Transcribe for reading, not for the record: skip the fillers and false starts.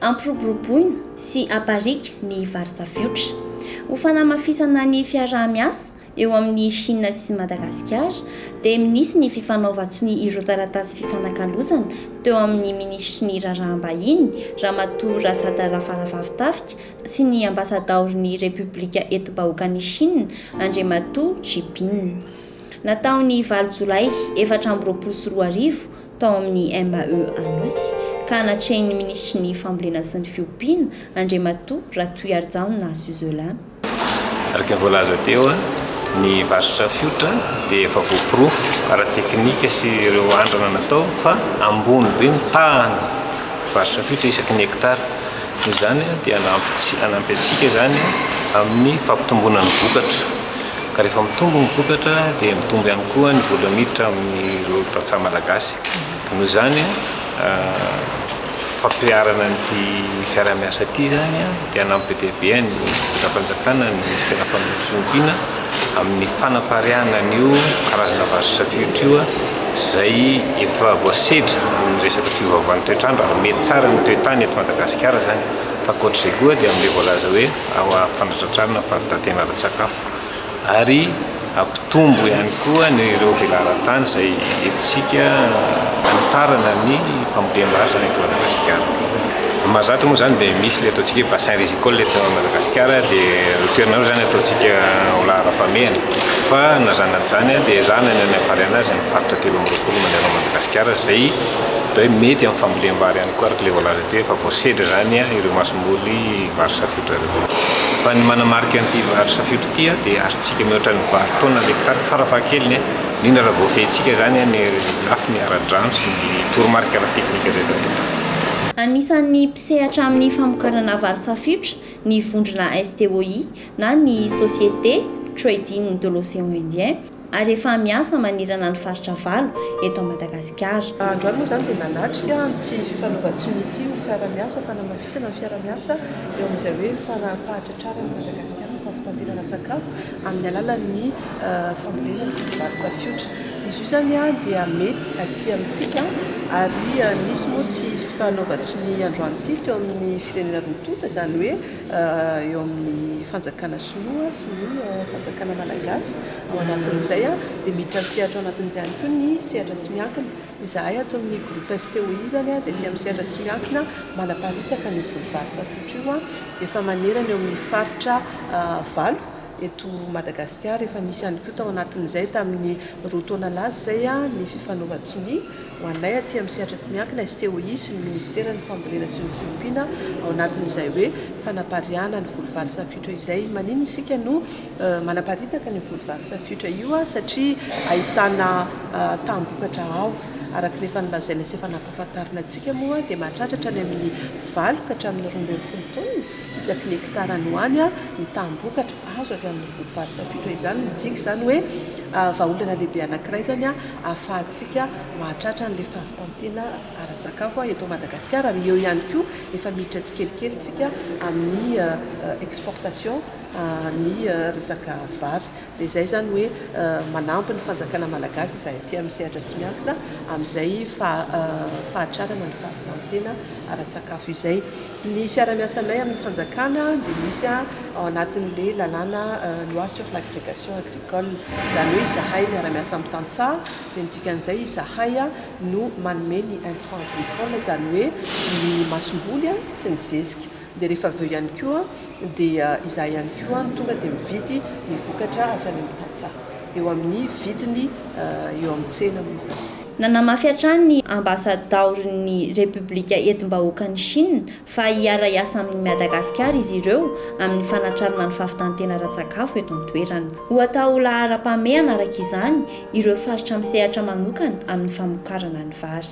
ampiroboroboina sy aparika ny vary safiotra. Ho fanamafisana ny fiarah-miasa eo amin'ny Chine sy Madagasikara dia misy ny fifanaovan-tsony ireo taratasy fifanakalozana teo amin'ny ministry ny raraham-bahiny Ramatoa Razada Rafaravavitafika sy ny ambasador'ny Repoblika Eti-bahoakan'i Chine Andriamatoa Jipin. Nataony valo Jolay 2024 tao amin'ny MAE Anosy ka natrehiny ministry ny fambolena sy ny fiompiana Andriamatoa Ratoiarjanona Suzelin. Araka voalaza teo ny vary safiotra dia efa voapirofo ara-teknika sy ireo andrana natao fa ambony be mitahana vary safiotra isaky ny hektara. Izany dia anampy antsika zany amin'ny fampitomboana ny vokatra. Ka rehefa mitombo ny vokatra dia mitombo ihany koa ny vola miditra amin'ireo tantsaha malagasy. Noho izany fampiarana ny fiarah-miasa ity zany dia anampy be dia be ny fiandrapan-jakana ny ministera fampiana amin'ny fanapariana an'io karazana vary safiotra io izay efa voasedra amin'ny resaka fiovaovan'ny toetrandro ary mety tsara ny toetany eto Madagasikara zany. Fa ankoatr'izay koa dia amin'ilay voalaza hoe ao ampifandratratrarana fahavitantena ara-tsakafo ary ampitombo ihany koa ny ireo velaran-tany izay entsika anitarana ny fambolem-bary zany eto Madagasikara. Mahazatra moa zany dia misy le ataontsika hoe bassin rizicole eto Madagasikara dia toerana io zany ataontsika ho lahara-pameana fa nazanany zany dia zanany any ampariana azy ny faritra 3 mandeha Madagasikara izay hoe mety amin'ny fambolem-bary ihany koa araka ilay voalaza teo efa voasedra zany ireo masomboly vary safiotra ireo. Fa ny manamarika an'ity vary safiotra ity dia azontsika mihoatra ny vary taona l'hectare farafahakeliny indrindra raha voafehintsika zany ny lafiny ara-drano sy ny toromarika ara-teknika rehetra. Anisan'ny mpisehatra amin'ny famokarana vary safiotra ny vondrona STOI na ny Société Trading de l'Océan Indien ary efa miasa manirana ny faritra valo eto Madagasikara. Androany moa zany dia nanatrika tsy fifanaovan-tsony ity ho fiarah-miasa fanamafisana ny fiarah-miasa eo amin'izay hoe fahatratrarana Madagasikara ny fahavitantena ara-tsakafo amin'ny alalan'ny fambolena ny vary safiotra. Izy io zany dia mety aty amintsika ary misy moa tsy fifanaovan-tsony androany ity teo amin'ny firenena roa zany hoe eo amin'ny fanjakana sinoa sy ny fanjakana malagasy. Ao anatin'izay dia miditra tsehatra ao anatin'izay ihany koa ny sehatra tsy miankina. Izahay ato amin'ny groupe STOI zany dia tia amin'ny sehatra tsy miankina manaparitaka ny vary safiotra io efa manerana eo amin'ny faritra valo eto Madagasikara. Efa nisy ihany koa tao anatin'izay tamin'ny roa taona lasa zay ny fifanaovan-tsony ho anay aty amin'ny sehatra tsy miankina STOI sy ny ministera ny fambolena sy ny fiompiana ao anatin'izay hoe fanapariana ny vary safiotra izay manino isika no manaparitaka ny vary safiotra io satria ahitana tambokatra avo araka rehefa nilazaina sy efa nampahafantarina antsika moa dia mahatratratra ny amin'ny 20 ka hatramin'ny 12 taona isaky ny hektara ny hoany ny tambokatra azo avy amin'ny vary safiotra izany. Midika zany hoe vahaolana lehibe anankiray zany ahafahantsika mahatratra n'ilay fahavitantena ara-tsakafo eto Madagasikara ary eo ihany koa efa miditra tsikelikely tsika amin'ny exportation ny resaka vary. Dia izay zany hoe manampy ny fanjakana malagasy izay aty amin'ny sehatra tsy miankina amin'izay fahatrarana ny fahavitantena ara-tsakafo izay. Ny fiarah-miasanay amin'ny fanjakana dia misy ao anatin'ilay lalàna loi sur l'agrégation agricole zany hoe izahay miara-miasa amin'ny tantsaha dia ny dikan'izay izahay no manome ny intrant agricole zany hoe ny masomboly sy ny zezika. Dia rehefa avy eo ihany koa dia izahay ihany koa tonga dia mividy ny vokatra avy any amin'ny tantsaha eo amin'ny vidiny eo amin'ny tsena moa izany. Nanamafy hatrany ny ambasador'ny Repoblika Eti-bahoakan'i Chine fa hiara-iasa amin'ny Madagasikara izy ireo amin'ny fanatrarana ny fahavitantena ara-tsakafo eto an-toerana. Ho atao lahara-pameana araka izany ireo faritra misehatra manokana amin'ny famokarana ny vary.